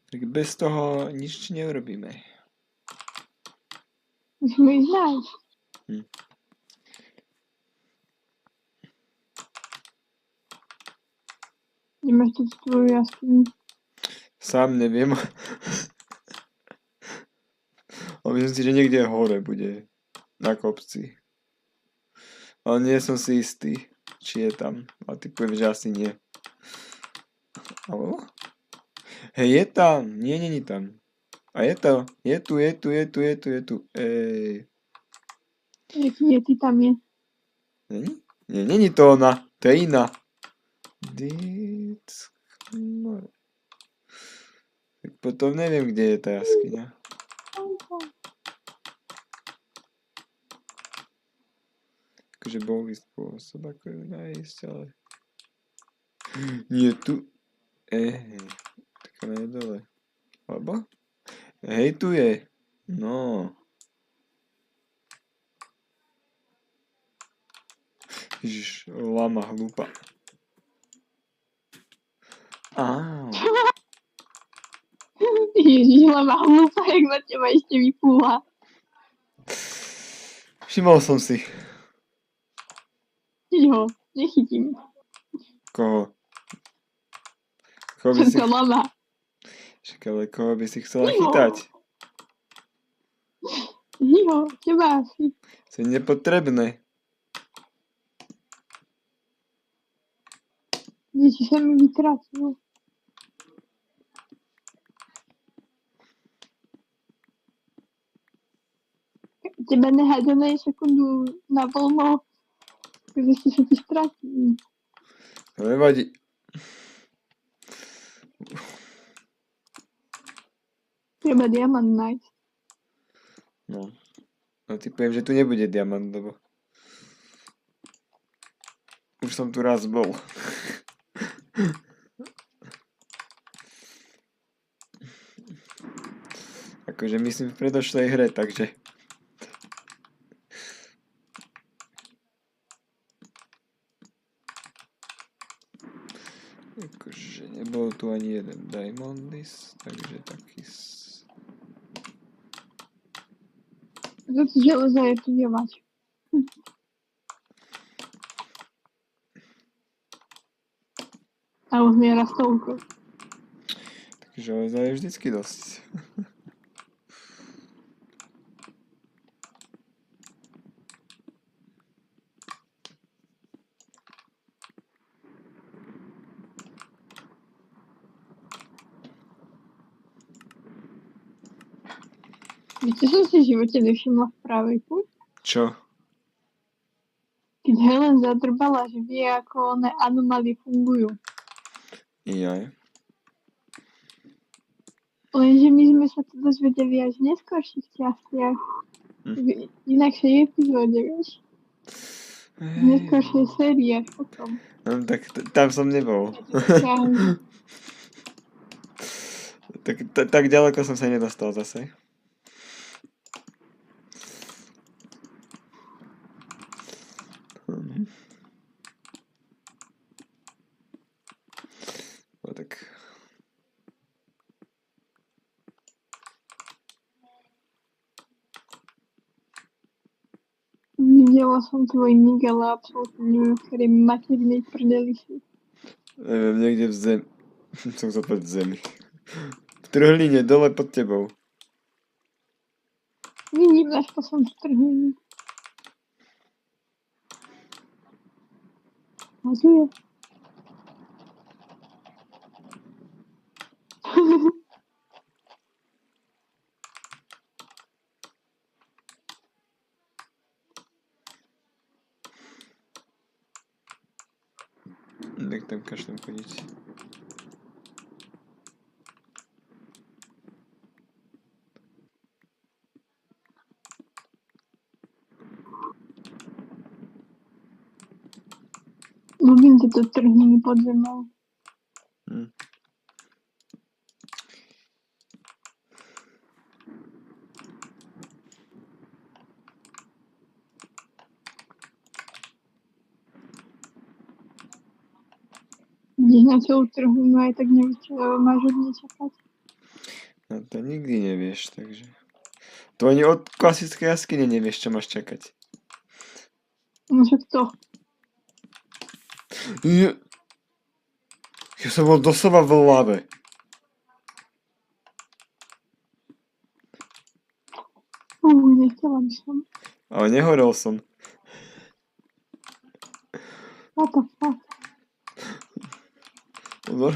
Tak bez toho nič neurobíme. Musíme ísť nájsť. Nemáš tu tvoju jaskyňu. Sám neviem. Ale myslím si, že niekde hore bude. Na kopci. Ale nie som si istý, či je tam. A typujem, že asi nie. Alebo? Hej, je tam. Nie, není tam. A je to. Je tu. Ej. Jaký je ty tam je? Není? Nie, není to ona. To je iná. Tak potom neviem, kde je tá jaskyňa. Akože bol by spôsob, ako ju nájsť, ale... Nie tu. Tak ona je dole. Alebo? Hej, tu je. No. Ježiš, lama hlúpa. Ježiš, lama hlúpa, jak na teba ešte vypúha. Všimol som si. Jo, nechytím. Koho? Koho by si... Čo to lama? Však ale koho by si chcela chytať? Jo, teba asi. To je nepotrebné. Ježiš, sa mi vytratilo. Teba nehádané sekundu na voľno, takže si sa ti stratí. To nevadí. Treba diamant nájsť. No. No typujem, že tu nebude diamant, lebo... Už som tu raz bol. Akože myslím v predošlej hre, takže... Akože nebol tu ani jeden Diamondis, takže taký... Toto železo je tu nemať. A už mi je raz toľko. Takže železa je vždycky dosť. Viete, som si v živote nevšimla v pravej tu? Čo? Keď Helen zadrbala, že vie, ako one anomály fungujú. Jaj. Lenže my sme sa to dozvedeli až v neskorších častiach. V inakšej epizóde, vieš. V neskoršej sérii až potom. No, tak tam som nebol. tak ďaleko som sa nedostal zase. No tak... Videla som tvoj nick, ale absolútne neviem, v ktorej materinej prdeli si. Neviem, niekde v zemi. Som sa povedať v zemi. V trhline, dole pod tebou. Vidím, našla som v trhlini. A tu je. Tak tam kašlem chodiť. Ľúbim tieto trhniny pod zemou. Ideš na celú trhninu aj tak nevíš, čo máš od nej čakať. No to nikdy nevieš, takže... To ani od klasickej jaskyne nevieš, čo máš čakať. No však to. Ja som bol doslova v lave. Nechcela by som. Ale nehorel som. What the fuck? Pozor.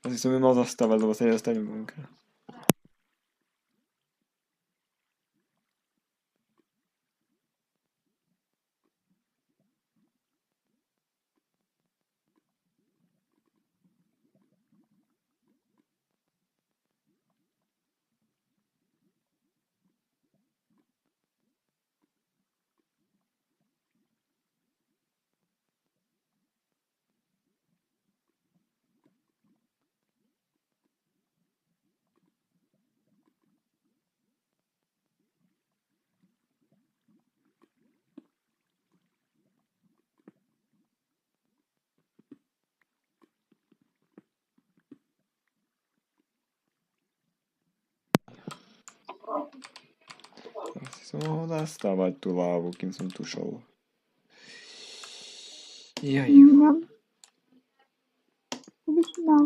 Asi som ju mal zastávať, lebo sa nedostanem vonka. Asi som mohol zastávať tú lávu, kým som tu šol. Jaj. No. To by si dal.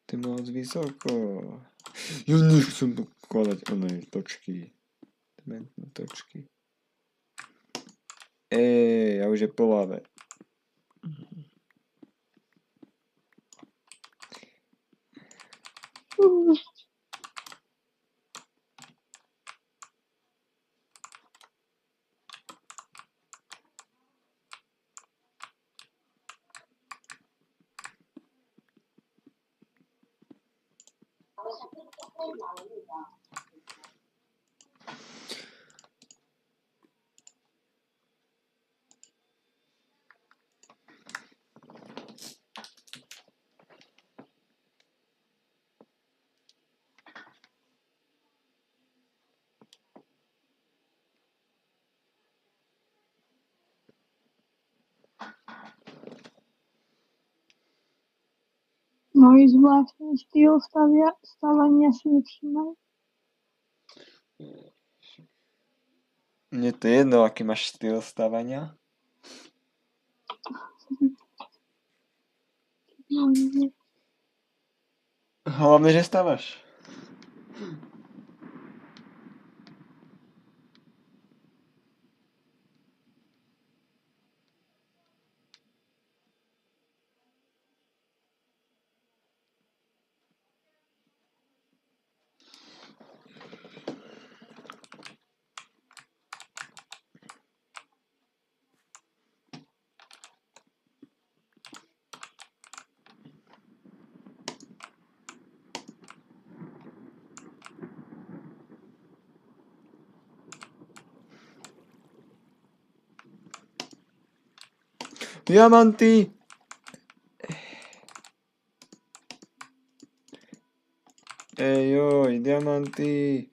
To je moc vysoko. Ja nechcem tu kladať oné točky. Dementné točky. Ja už je po lave. Môj zvláštny štýl stávania si nevšímaj. Mne to je jedno, aký máš štýl stávania. No, nie. Hlavne, že stávaš. Diamanty! Joj, diamanty!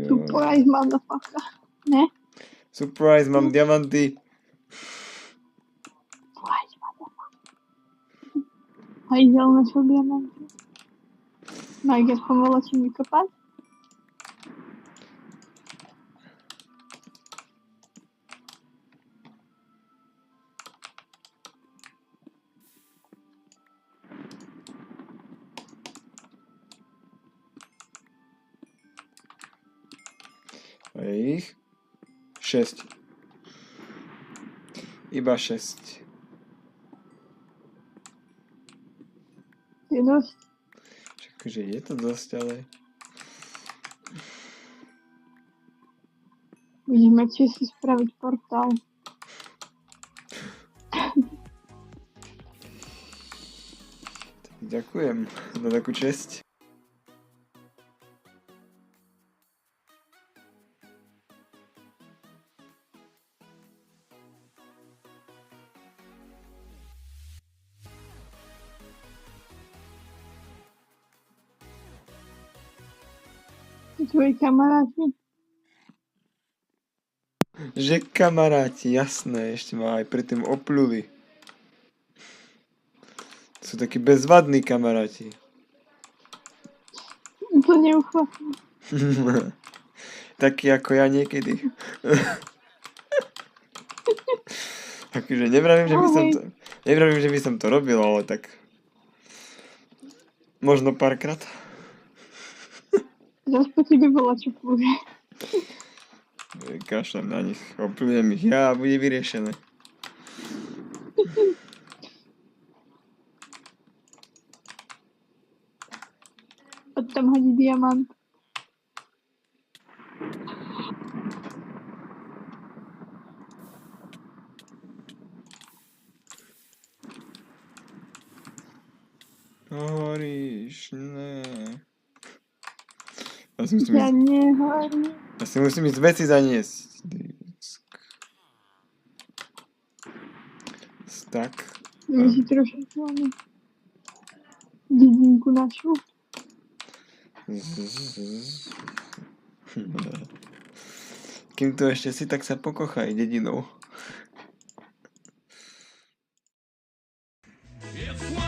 Surprise, motherfucker. Ne? Surprise, mám diamanty. Surprise, motherfucker. Hajzel našel diamanty. Majka, pomohla ti vykopať? A je ich 6. Iba 6. Je dosť. Že je to dosť, ale... Budeme či si spraviť portál. Ďakujem za takú česť. Tvoji kamaráti. Že kamaráti, jasné, ešte ma aj predtým opluli. Sú takí bezvadní kamaráti. To neuchopím. Taký ako ja niekedy. Takže nevravím, že by som to robil, ale tak možno párkrát. Zas po tebe bola čo povie. Kašľam na nich, oplujem ich ja a bude vyriešené. Poď tam hodí diamant. Horíš, ne. Ja nehorím. Ja si musím ísť veci zaniesť. Tak. My si trošku máme dedinku našu. Kým tu ešte si, tak sa pokochaj dedinou. It's